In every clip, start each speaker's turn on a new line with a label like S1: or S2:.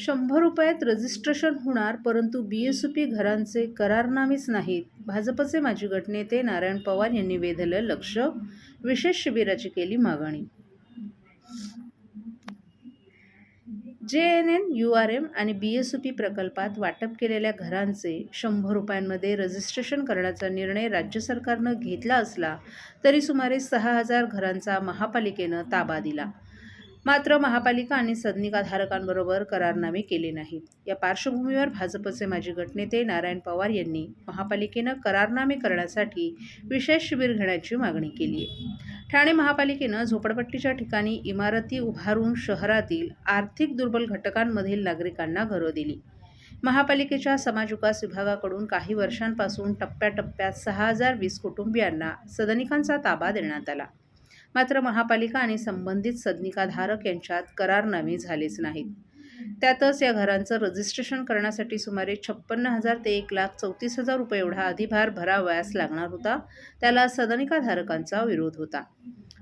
S1: ₹100 registration होणार, परंतु BSP घरांचे करारनामेच नाहीत. भाजपचे माजी गटनेते नारायण पवार यांनी वेधलं लक्ष, विशेष शिबिराची केली मागणी. JNNURM आणि बीएसपी प्रकल्पात वाटप केलेल्या घरांचे ₹100 रजिस्ट्रेशन करण्याचा निर्णय राज्य सरकारनं घेतला असला तरी सुमारे 6,000 घरांचा महापालिकेनं ताबा दिला. मात्र महापालिका आणि सदनिकाधारकांबरोबर करारनामे केले नाहीत. या पार्श्वभूमीवर भाजपचे माजी गटनेते नारायण पवार यांनी महापालिकेनं करारनामे करण्यासाठी विशेष शिबिर घेण्याची मागणी केली आहे. ठाणे महापालिकेनं झोपडपट्टीच्या ठिकाणी इमारती उभारून शहरातील आर्थिक दुर्बल घटकांमधील नागरिकांना घरं दिली. महापालिकेच्या समाज विकास विभागाकडून काही वर्षांपासून टप्प्याटप्प्यात 6,020 कुटुंबियांना सदनिकांचा ताबा देण्यात आला. मात्र महापालिका आणि संबंधित सदनिकाधारक यांच्यात करारनामे झालेच नाहीत. त्यातच या घरांचं रजिस्ट्रेशन करण्यासाठी सुमारे 56,000 ते 1,34,000 रुपये एवढा अधिभार भरावयास लागणार होता. त्याला सदनिकाधारकांचा विरोध होता.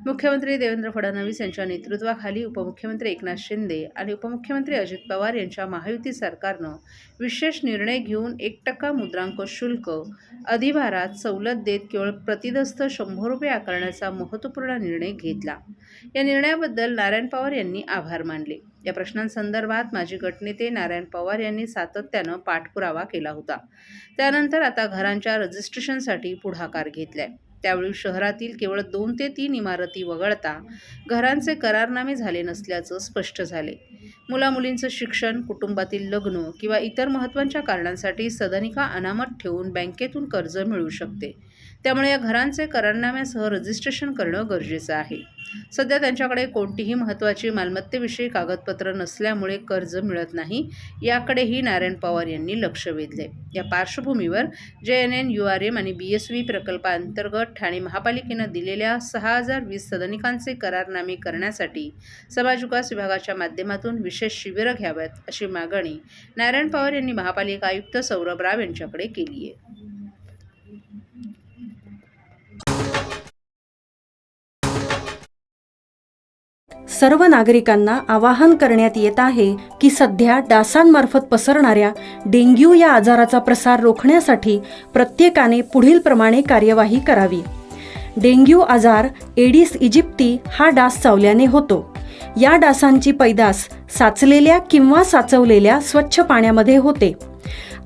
S1: मुख्यमंत्री देवेंद्र फडणवीस यांच्या नेतृत्वाखाली उपमुख्यमंत्री एकनाथ शिंदे आणि उपमुख्यमंत्री अजित पवार यांच्या महायुती सरकारनं विशेष निर्णय घेऊन 1% मुद्रांक शुल्क अधिभारात सवलत देत केवळ प्रतिदस्त ₹100 आकारण्याचा महत्त्वपूर्ण निर्णय घेतला. या निर्णयाबद्दल नारायण पवार यांनी आभार मानले. या प्रश्नांसंदर्भात माजी गटनेते नारायण पवार यांनी सातत्यानं पाठपुरावा केला होता. त्यानंतर आता घरांच्या रजिस्ट्रेशनसाठी पुढाकार घेतलाय. त्यावेळी शहरातील केवळ 2 ते 3 इमारती वगळता घरांचे करारनामे झाले नसल्याचं स्पष्ट झाले. मुलामुलींचं शिक्षण, कुटुंबातील लग्न किंवा इतर महत्त्वाच्या कारणांसाठी सदनिका अनामत ठेवून बँकेतून कर्ज मिळू शकते. त्यामुळे या घरांचे करारनाम्यासह रजिस्ट्रेशन करणं गरजेचं आहे. सध्या त्यांच्याकडे कोणतीही महत्त्वाची मालमत्तेविषयी कागदपत्र नसल्यामुळे कर्ज मिळत नाही. याकडेही नारायण पवार यांनी लक्ष वेधले. या पार्श्वभूमीवर JNNURM आणि बीएसपी प्रकल्पाअंतर्गत ठाणे महापालिकेनं दिलेल्या 6,020 सदनिकांचे करारनामे करण्यासाठी समाज विकास विभागाच्या माध्यमातून विशेष शिबिरं घ्याव्यात अशी मागणी नारायण पवार यांनी महापालिका आयुक्त सौरभ राव यांच्याकडे केली आहे.
S2: सर्व नागरिकांना आवाहन करण्यात येत आहे की सध्या डासांमार्फत पसरणाऱ्या डेंग्यू या आजाराचा प्रसार रोखण्यासाठी प्रत्येकाने पुढीलप्रमाणे कार्यवाही करावी. डेंग्यू आजार एडिस इजिप्ती हा डास चावल्याने होतो. या डासांची पैदास साचलेल्या किंवा साचवलेल्या स्वच्छ पाण्यामध्ये होते.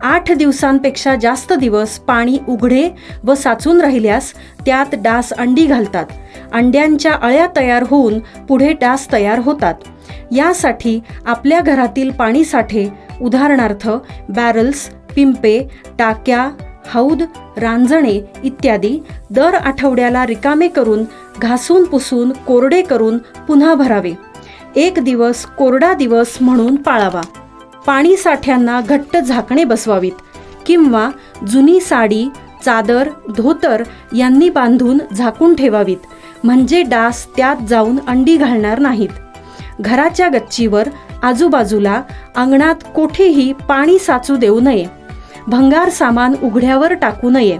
S2: 8 दिवसांपेक्षा जास्त दिवस पाणी उघडे व साचून राहिल्यास त्यात डास अंडी घालतात. अंड्यांच्या अळ्या तयार होऊन पुढे डास तयार होतात. यासाठी आपल्या घरातील पाणीसाठे उदाहरणार्थ बॅरल्स, पिंपे, टाक्या, हौद, रांजणे इत्यादी दर आठवड्याला रिकामे करून घासून पुसून कोरडे करून पुन्हा भरावे. 1 दिवस कोरडा दिवस म्हणून पाळावा. पाणी साठ्यांना घट्ट झाकणे बसवावीत किंवा जुनी साडी, चादर, धोतर यांनी बांधून झाकून ठेवावीत, म्हणजे डास त्यात जाऊन अंडी घालणार नाहीत. घराच्या गच्चीवर, आजूबाजूला, अंगणात कोठेही पाणी साचू देऊ नये. भंगार सामान उघड्यावर टाकू नये.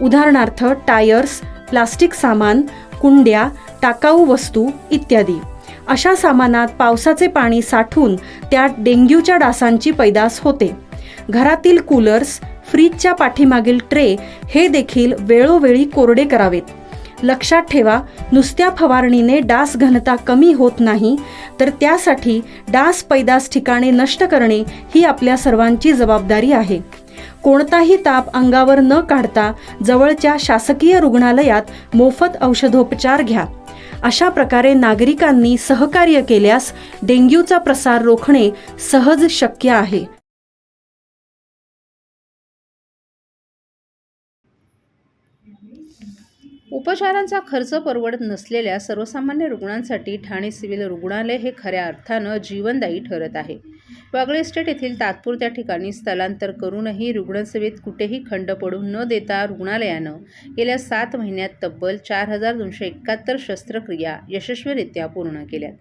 S2: उदाहरणार्थ टायर्स, प्लास्टिक सामान, कुंड्या, टाकाऊ वस्तू इत्यादी. अशा सामानात पावसाचे पाणी साठून त्यात डेंग्यूच्या डासांची पैदास होते. घरातील कूलर्स, फ्रीजच्या पाठीमागील ट्रे हे देखील वेळोवेळी कोरडे करावेत. लक्षात ठेवा, नुसत्या फवारणीने डास घनता कमी होत नाही, तर त्यासाठी डास पैदास ठिकाणे नष्ट करणे ही आपल्या सर्वांची जबाबदारी आहे. कोणताही ताप अंगावर न काढता जवळच्या शासकीय रुग्णालयात मोफत औषधोपचार घ्या. अशा प्रकारे नागरिकांनी सहकार्य केल्यास डेंग्यूचा प्रसार रोखणे सहज शक्य आहे.
S1: उपचारांचा खर्च परवडत नसलेल्या सर्वसामान्य रुग्णांसाठी ठाणे सिव्हिल रुग्णालय हे खऱ्या अर्थानं जीवनदायी ठरत आहे. वागळे इस्टेट येथील तात्पुरत्या ठिकाणी स्थलांतर करूनही रुग्णसेवेत कुठेही खंड पडू न देता रुग्णालयानं गेल्या 7 महिन्यात तब्बल 4,271 शस्त्रक्रिया यशस्वीरित्या पूर्ण केल्यात.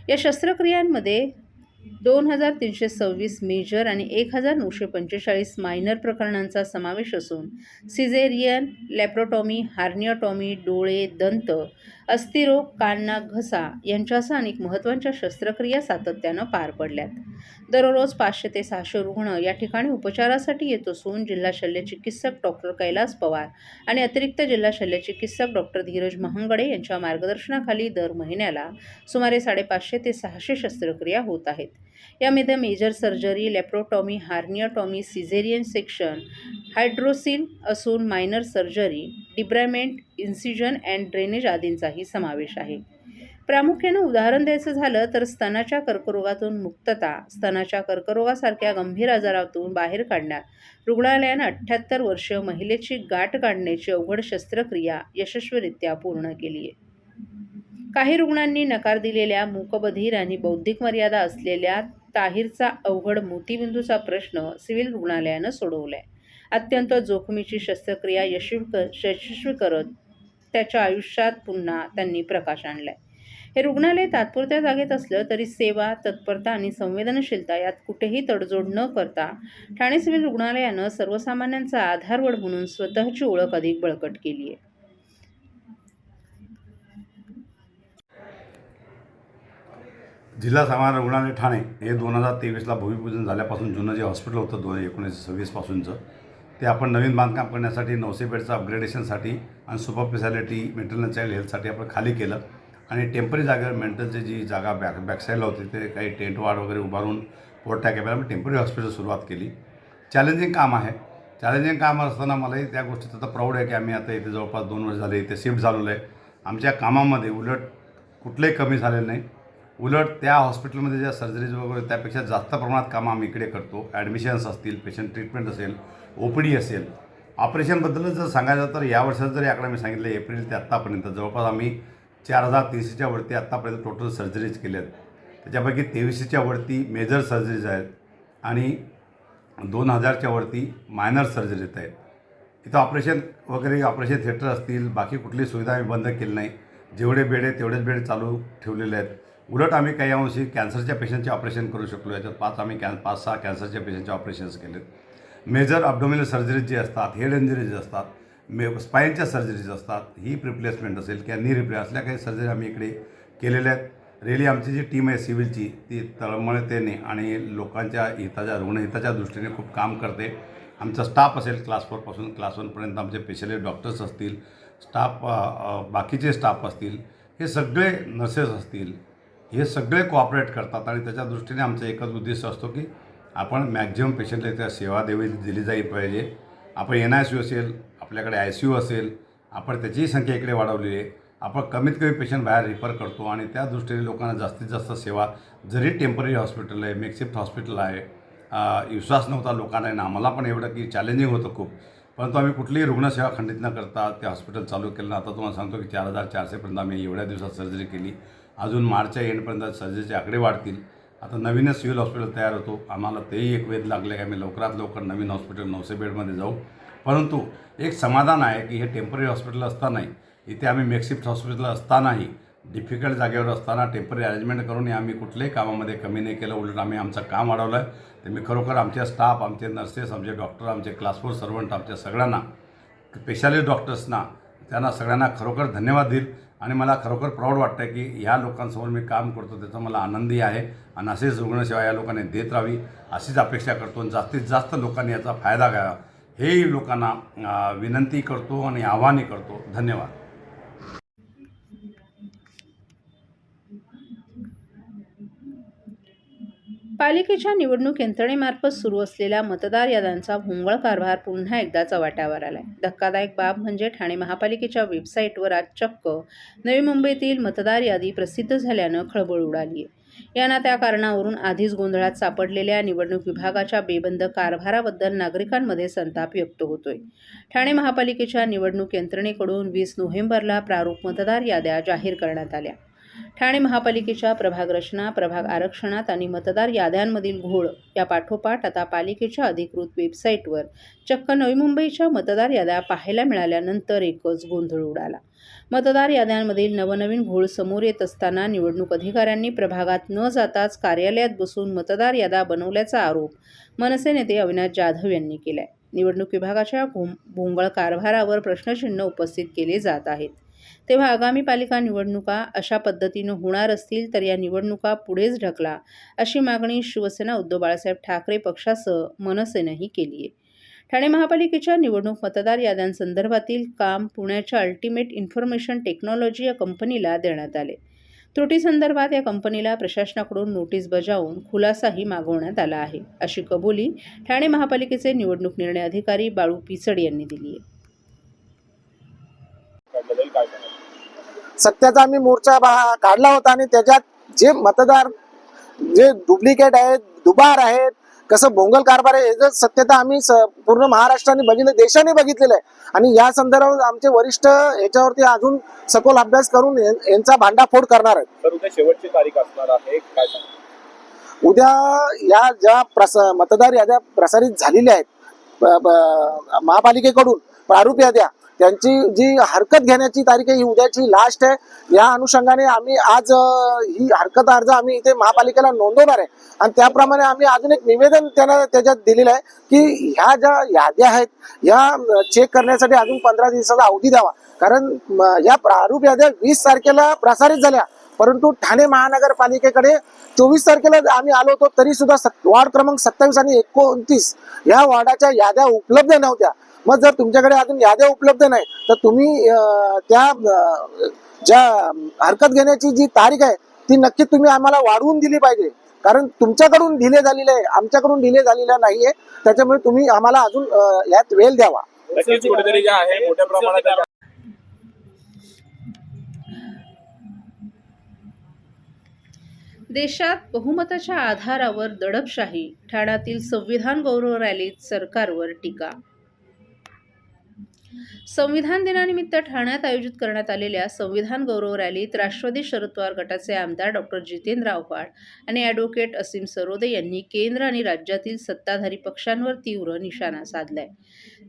S1: या शस्त्रक्रियांमध्ये 2,326 मेजर आणि 1,945 मायनर प्रकरणांचा समावेश असून सिझेरियन, लॅप्रोटॉमी, हार्नियोटॉमी, डोळे, दंत, अस्थिरोग, कान, नाक, घसा यांच्यासह अनेक महत्त्वाच्या शस्त्रक्रिया सातत्यानं पार पडल्यात. दररोज 500 ते 600 रुग्ण या ठिकाणी उपचारासाठी येत असून जिल्हा शल्यचिकित्सक डॉक्टर कैलास पवार आणि अतिरिक्त जिल्हा शल्यचिकित्सक डॉक्टर धीरज महांगडे यांच्या मार्गदर्शनाखाली दर महिन्याला सुमारे 550 ते 600 शस्त्रक्रिया होत आहेत. यामध्ये major surgery, laparotomy, herniotomy, caesarean section, hydrocele असून minor surgery, debridement, incision and drainage आदींचाही समावेश आहे. प्रामुख्यानं उदाहरण द्यायचं झालं तर स्तनाच्या कर्करोगातून मुक्तता, स्तनाच्या कर्करोगासारख्या गंभीर आजारातून बाहेर काढण्यात रुग्णालयानं 78 वर्ष महिलेची गाठ काढण्याची अवघड शस्त्रक्रिया यशस्वीरित्या पूर्ण केली आहे. काही रुग्णांनी नकार दिलेल्या मूकबधीर आणि बौद्धिक मर्यादा असलेल्या ताहीरचा अवघड मोतीबिंदूचा प्रश्न सिव्हिल रुग्णालयानं सोडवलाय. अत्यंत जोखमीची शस्त्रक्रिया यशस्वी करत त्याच्या आयुष्यात पुन्हा त्यांनी प्रकाश आणलाय. हे रुग्णालय तात्पुरत्या जागेत असलं तरी सेवा, तत्परता आणि संवेदनशीलता यात कुठेही तडजोड न करता ठाणे सिव्हिल रुग्णालयानं सर्वसामान्यांचा आधारवड म्हणून स्वतःची ओळख अधिक बळकट केली आहे.
S3: जिल्हा सामान्य रुग्णालय ठाणे हे 2023ला भूमिपूजन झाल्यापासून जुनं जे हॉस्पिटल होतं 1926 पासूनचं ते आपण नवीन बांधकाम करण्यासाठी 900 बेडचं अपग्रेडेशनसाठी आणि super speciality mental and child हेल्थसाठी आपण खाली केलं आणि टेम्पररी जागेवर मेंटलची जी जागा बॅकसाईडला होती ते काही टेंट वाढ वगैरे उभारून पोर्ट्या कॅमेरा टेम्पररी हॉस्पिटल सुरुवात केली. चॅलेंजिंग काम आहे. चॅलेंजिंग काम असताना मलाही त्या गोष्टीत आता प्राऊड आहे की आम्ही आता इथे जवळपास 2 वर्ष झाले इथे शिफ्ट झालेलो आहे. आमच्या कामामध्ये उलट कुठलंही कमी झालेलं नाही. उलट त्या हॉस्पिटलमध्ये ज्या सर्जरीज वगैरे त्यापेक्षा जास्त प्रमाणात कामं आम्ही इकडे करतो. ॲडमिशन्स असतील, पेशंट ट्रीटमेंट असेल, OPD असेल. ऑपरेशनबद्दलच जर सांगायचं तर या वर्षात जरी आकडा मी सांगितलं एप्रिल ते आत्तापर्यंत जवळपास आम्ही 4300च्या वरती आत्तापर्यंत टोटल सर्जरीज केल्या आहेत. त्याच्यापैकी 2300च्या वरती मेजर सर्जरीज आहेत आणि 2000च्या वरती मायनर सर्जरीज आहेत. इथं ऑपरेशन वगैरे ऑपरेशन थिएटर असतील, बाकी कुठली सुविधा आम्ही बंद केली नाही. जेवढे बेड आहेत तेवढेच बेड चालू ठेवलेले आहेत. उलट आम्ही काही अंशी कॅन्सरच्या पेशंटचे ऑपरेशन करू शकलो. याच्यात 5-6 कॅन्सरच्या पेशंटचे ऑपरेशन्स केलेत. मेजर अब्डोमिनल सर्जरीज जे असतात, हेड इंजरीज असतात, स्पाईनच्या सर्जरीज असतात, हिप रिप्लेसमेंट असेल किंवा नी रिप्लेस असल्या काही सर्जरी आम्ही इकडे केलेल्या आहेत. रिअली आमची जी टीम आहे सिव्हिलची ती तळमळतेने आणि लोकांच्या रुग्णहिताच्या दृष्टीने खूप काम करते. आमचा स्टाफ असेल क्लास 4 पासून क्लास 1पर्यंत आमचे स्पेशलिस्ट डॉक्टर्स असतील, स्टाफ बाकीचे स्टाफ असतील, हे सगळे नर्सेस असतील, हे सगळे कोऑपरेट करतात आणि त्याच्या दृष्टीने आमचा एकच उद्देश असतो की आपण मॅक्झिमम पेशंटला त्या सेवा दिली जाईल पाहिजे. आपण NICU असेल, आपल्याकडे ICU असेल, आपण त्याचीही संख्या इकडे वाढवलेली आहे. आपण कमीत कमी पेशंट बाहेर रिफर करतो आणि त्या दृष्टीने लोकांना जास्तीत जास्त सेवा, जरी टेम्पररी हॉस्पिटल आहे, मेकशिफ्ट हॉस्पिटल आहे, विश्वास नव्हता लोकांना आणि आम्हाला पण एवढं की चॅलेंजिंग होतं खूप, परंतु आम्ही कुठलीही रुग्णसेवा खंडित न करता ते हॉस्पिटल चालू केलं. आता तुम्हाला सांगतो की 4400पर्यंत आम्ही एवढ्या दिवसात सर्जरी केली. अजून मार्चच्या एंडपर्यंत सर्जरीचे आकडे वाढतील. आता नवीनच सिव्हिल हॉस्पिटल तयार होतो. आम्हाला तेही एक वेध लागले की आम्ही लवकरात लवकर नवीन हॉस्पिटल 900 बेडमध्ये जाऊ. परंतु एक समाधान आहे की हे टेम्पररी हॉस्पिटल असतानाही, इथे आम्ही मेकशिफ्ट हॉस्पिटल असतानाही, डिफिकल्ट जागेवर असताना टेम्पररी अरेंजमेंट करून आम्ही कुठल्याही कामामध्ये कमी नाही केलं. उलट आम्ही आमचं काम वाढवलं आहे. तर मी खरोखर आमच्या स्टाफ, आमचे नर्सेस, आमचे डॉक्टर, आमचे क्लास 4 सर्वंट, आमच्या सगळ्यांना, स्पेशालिस्ट डॉक्टर्सना, त्यांना सगळ्यांना खरोखर धन्यवाद देईल. आणि मला खरोखर प्राऊड वाटतं आहे की ह्या लोकांसमोर मी काम करतो त्याचा मला आनंदही आहे आणि अशीच रुग्णसेवा या लोकांनी देत राहावी अशीच अपेक्षा करतो आणि जास्तीत जास्त लोकांनी याचा फायदा घ्यावा हेही लोकांना विनंती करतो आणि आवाहनही करतो. धन्यवाद.
S1: पालिकेच्या निवडणूक यंत्रणेमार्फत सुरू असलेल्या मतदार याद्यांचा भोंगळ कारभार पुन्हा एकदा चव्हाट्यावर आलाय. धक्कादायक बाब म्हणजे ठाणे महापालिकेच्या वेबसाईटवर आज चक्क नवी मुंबईतील मतदार यादी प्रसिद्ध झाल्यानं खळबळ उडाली आहे. या त्या कारणावरून आधीच गोंधळात सापडलेल्या निवडणूक विभागाच्या बेबंद कारभाराबद्दल नागरिकांमध्ये संताप व्यक्त होतोय. ठाणे महापालिकेच्या निवडणूक यंत्रणेकडून 20 नोव्हेंबरला प्रारूप मतदार याद्या जाहीर करण्यात आल्या. ठाणे महापालिकेच्या प्रभाग रचना, प्रभाग आरक्षणात आणि मतदार याद्यांमधील घोळ या पाठोपाठ आता पालिकेच्या अधिकृत वेबसाईटवर चक्क नवी मुंबईच्या मतदार याद्या पाहायला मिळाल्यानंतर एकच गोंधळ उडाला. मतदार याद्यांमधील नवनवीन घोळ समोर येत असताना निवडणूक अधिकाऱ्यांनी प्रभागात न जाताच कार्यालयात बसून मतदार याद्या बनवल्याचा आरोप मनसे नेते अविनाश जाधव यांनी केलाय. निवडणूक विभागाच्या भोंगळ कारभारावर प्रश्नचिन्ह उपस्थित केले जात आहेत. तेव्हा आगामी पालिका निवडणुका अशा पद्धतीनं होणार असतील तर या निवडणुका पुढेच ढकला, अशी मागणी शिवसेना उद्धव बाळासाहेब ठाकरे पक्षासह मनसेनंही केली आहे. ठाणे महापालिकेच्या निवडणूक मतदार याद्यांसंदर्भातील काम पुण्याच्या अल्टिमेट इन्फॉर्मेशन टेक्नॉलॉजी या कंपनीला देण्यात आले. त्रुटीसंदर्भात या कंपनीला प्रशासनाकडून नोटीस बजावून खुलासाही मागवण्यात आला आहे, अशी कबुली ठाणे महापालिकेचे निवडणूक निर्णय अधिकारी बाळू पिचड यांनी दिली आहे.
S4: सत्याचा आम्ही मोर्चा काढला होता आणि त्याच्यात जे मतदार जे डुप्लिकेट आहेत, दुबार आहेत, कसं भोंगल कारभार आहे, याचं सत्यता आम्ही पूर्ण महाराष्ट्राने बघितलं, देशाने बघितलेलं आहे. आणि या संदर्भात आमचे वरिष्ठ याच्यावरती अजून सखोल अभ्यास करून यांचा भांडाफोड करणार आहेत.
S5: तर उद्या शेवटची तारीख असणार आहे, काय सांगा?
S4: उद्या या ज्या मतदार याद्या प्रसारित झालेल्या आहेत महापालिकेकडून, प्रारूप याद्या, त्यांची जी हरकत घेण्याची तारीख आहे ही उद्याची लास्ट आहे. या अनुषंगाने आम्ही आज ही हरकत अर्ज आम्ही इथे महापालिकेला नोंदवणार आहे आणि त्याप्रमाणे आम्ही अजून एक निवेदन त्यांना त्याच्यात दिलेलं आहे की ह्या ज्या याद्या आहेत या चेक करण्यासाठी अजून 15 दिवसाचा अवधी द्यावा. कारण या प्रारूप याद्या 20 तारखेला प्रसारित झाल्या, परंतु ठाणे महानगरपालिकेकडे 24 तारखेला आम्ही आलो होतो, तरी सुद्धा वार्ड क्रमांक 27 आणि 29 या वार्डाच्या याद्या उपलब्ध नव्हत्या. मग जर तुमच्याकडे अजून याद्या उपलब्ध नाही तर तुम्ही त्या ज्या हरकत घेण्याची जी तारीख आहे ती नक्की तुम्ही आम्हाला वाढवून दिली पाहिजे. कारण तुमच्याकडून डिले झालेला आहे, आमच्याकडून डिले झालेला नाहीये. त्याच्यामुळे तुम्ही आम्हाला अजून यात वेळ द्यावा.
S5: नक्कीच कुठेतरी जे आहे मोठ्या प्रमाणात
S1: देशात बहुमताच्या आधारावर दडपशाही, ठाण्यातील संविधान गौरव रॅलीत सरकारवर टीका. संविधान दिनानिमित्त ठाण्यात आयोजित करण्यात आलेल्या संविधान गौरव रॅलीत राष्ट्रवादी शरद पवार गटाचे आमदार डॉक्टर जितेंद्र आव्हाड आणि ॲडव्होकेट असीम सरोदे यांनी केंद्र आणि राज्यातील सत्ताधारी पक्षांवर तीव्र निशाणा साधलाय.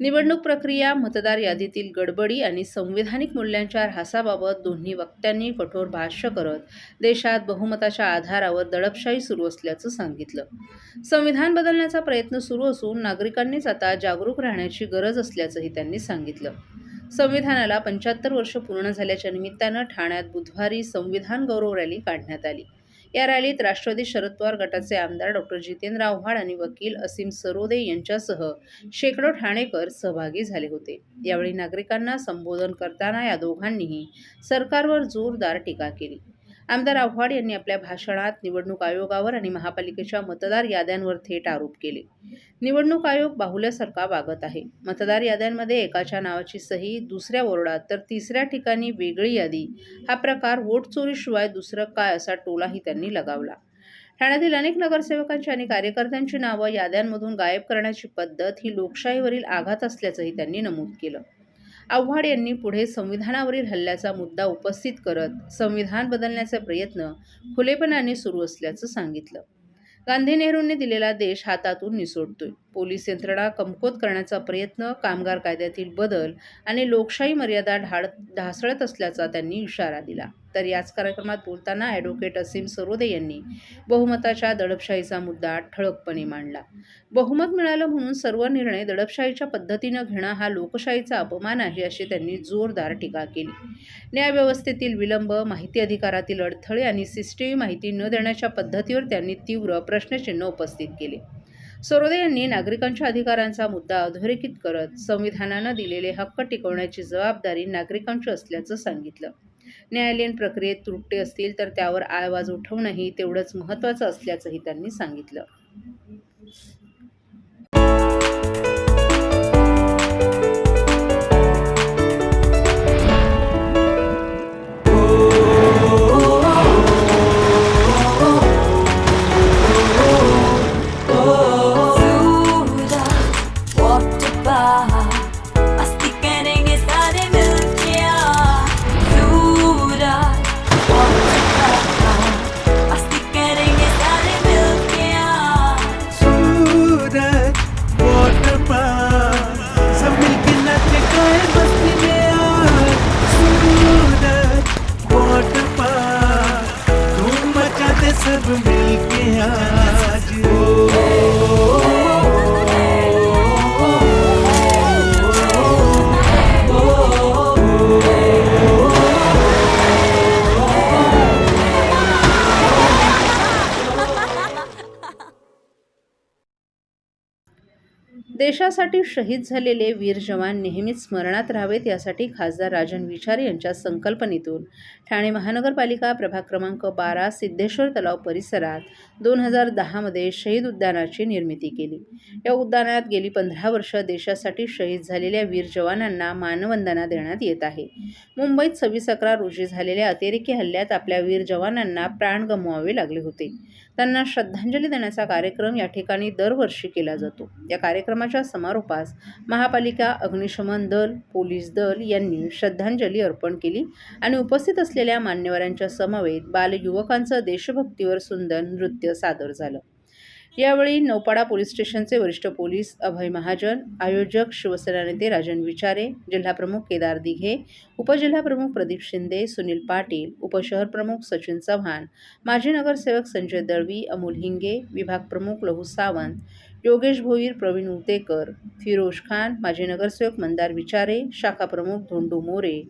S1: निवडणूक प्रक्रिया, मतदार यादीतील गडबडी आणि संविधानिक मूल्यांच्या ऱ्हासाबाबत दोन्ही वक्त्यांनी कठोर भाष्य करत देशात बहुमताच्या आधारावर दडपशाही सुरू असल्याचं सांगितलं. संविधान बदलण्याचा प्रयत्न सुरू असून नागरिकांनीच आता जागरूक राहण्याची गरज असल्याचंही त्यांनी सांगितलं. संविधानाला 75 वर्ष पूर्ण झाल्याच्या निमित्तानं ठाण्यात बुधवारी संविधान गौरव रॅली काढण्यात आली. या रॅलीत राष्ट्रवादी शरद पवार गटाचे आमदार डॉक्टर जितेंद्र आव्हाड आणि वकील असीम सरोदे यांच्यासह शेकडो ठाणेकर सहभागी झाले होते. यावेळी नागरिकांना संबोधन करताना या दोघांनीही सरकारवर जोरदार टीका केली. आमदार आव्हाड यांनी आपल्या भाषणात निवडणूक आयोगावर आणि महापालिकेच्या मतदार याद्यांवर थेट आरोप केले. निवडणूक आयोग बाहुल्यासारखा वागत आहे. मतदार याद्यांमध्ये एकाच्या नावाची सही दुसऱ्या वॉर्डात तर तिसऱ्या ठिकाणी वेगळी यादी, हा प्रकार वोट चोरीशिवाय दुसरं काय, असा टोलाही त्यांनी लगावला. ठाण्यातील अनेक नगरसेवकांची आणि कार्यकर्त्यांची नावं याद्यांमधून गायब करण्याची पद्धत ही लोकशाहीवरील आघात असल्याचंही त्यांनी नमूद केलं. आव्हाड यांनी पुढे संविधानावरील हल्ल्याचा मुद्दा उपस्थित करत संविधान बदलण्याचे प्रयत्न खुलेपणाने सुरू असल्याचं सांगितलं. गांधी नेहरूंनी दिलेला देश हातातून निसटतोय. पोलीस यंत्रणा कमकुवत करण्याचा प्रयत्न, कामगार कायद्यातील बदल आणि लोकशाही मर्यादा ढासळत असल्याचा त्यांनी इशारा दिला. तर याच कार्यक्रमात बोलताना ॲडव्होकेट असीम सरोदे यांनी बहुमताच्या दडपशाहीचा मुद्दा ठळकपणे मांडला. बहुमत मिळालं म्हणून सर्व निर्णय दडपशाहीच्या पद्धतीनं घेणं हा लोकशाहीचा अपमान आहे, अशी त्यांनी जोरदार टीका केली. न्यायव्यवस्थेतील विलंब, माहिती अधिकारातील अडथळे आणि सीसीटीव्ही माहिती न देण्याच्या पद्धतीवर त्यांनी तीव्र प्रश्नचिन्ह उपस्थित केले. सरोदे यांनी नागरिकांच्या अधिकारांचा मुद्दा अधोरेखित करत संविधानानं दिलेले हक्क टिकवण्याची जबाबदारी नागरिकांची असल्याचं सांगितलं. न्यायालयीन प्रक्रियेत त्रुटी असतील तर त्यावर आवाज उठवणंही तेवढंच महत्त्वाचं असल्याचंही त्यांनी सांगितलं. देशासाठी शहीद झालेले वीर जवान नेहमीच स्मरणात राहावेत यासाठी खासदार राजन विचारे यांच्या संकल्पनेतून ठाणे महानगरपालिका प्रभाग क्रमांक 12 सिद्धेश्वर तलाव परिसरात 2010मध्ये शहीद उद्यानाची निर्मिती केली. या उद्यानात गेली 15 वर्ष देशासाठी शहीद झालेल्या वीर जवानांना मानवंदना देण्यात येत आहे. मुंबईत 26/11 रोजी झालेल्या अतिरेकी हल्ल्यात आपल्या वीर जवानांना प्राण गमवावे लागले होते. त्यांना श्रद्धांजली देण्याचा कार्यक्रम या ठिकाणी दरवर्षी केला जातो. या कार्यक्रमाच्या समारोपास महापालिका, अग्निशमन दल, पोलीस दल यांनी श्रद्धांजली अर्पण केली आणि उपस्थित असलेल्या मान्यवरांच्या समवेत बालयुवकांचं देशभक्तीवर सुंदर नृत्य सादर झालं. यावेळी नौपाडा पोलीस स्टेशनचे वरिष्ठ पोलीस अभय महाजन, आयोजक शिवसेना नेते राजन विचारे, जिल्हाप्रमुख केदार दिघे, उपजिल्हाप्रमुख प्रदीप शिंदे, सुनील पाटील, उपशहर प्रमुख सचिन चव्हाण, माजी नगरसेवक संजय दळवी, अमोल हिंगे, विभाग प्रमुख लहू सावंत, योगेश भोईर, प्रवीण उतेकर, फिरोज खान, माजी नगरसेवक मंदार विचारे, शाखा प्रमुख धोंडू मोरे,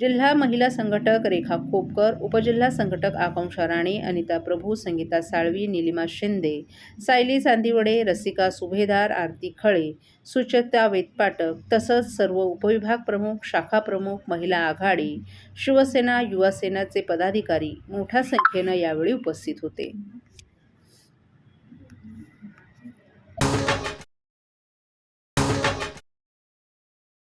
S1: जिल्हा महिला संघटक रेखा खोपकर, उपजिल्हा संघटक आकांक्षा राणे, अनिता प्रभू, संगीता साळवी, निलिमा शिंदे, सायली चांदिवडे, रसिका सुभेदार, आरती खळे, सुचेता वेतपाटक तसंच सर्व उपविभाग प्रमुख, शाखा प्रमुख, महिला आघाडी, शिवसेना, युवा सेनाचे पदाधिकारी मोठ्या संख्येनं यावेळी उपस्थित होते.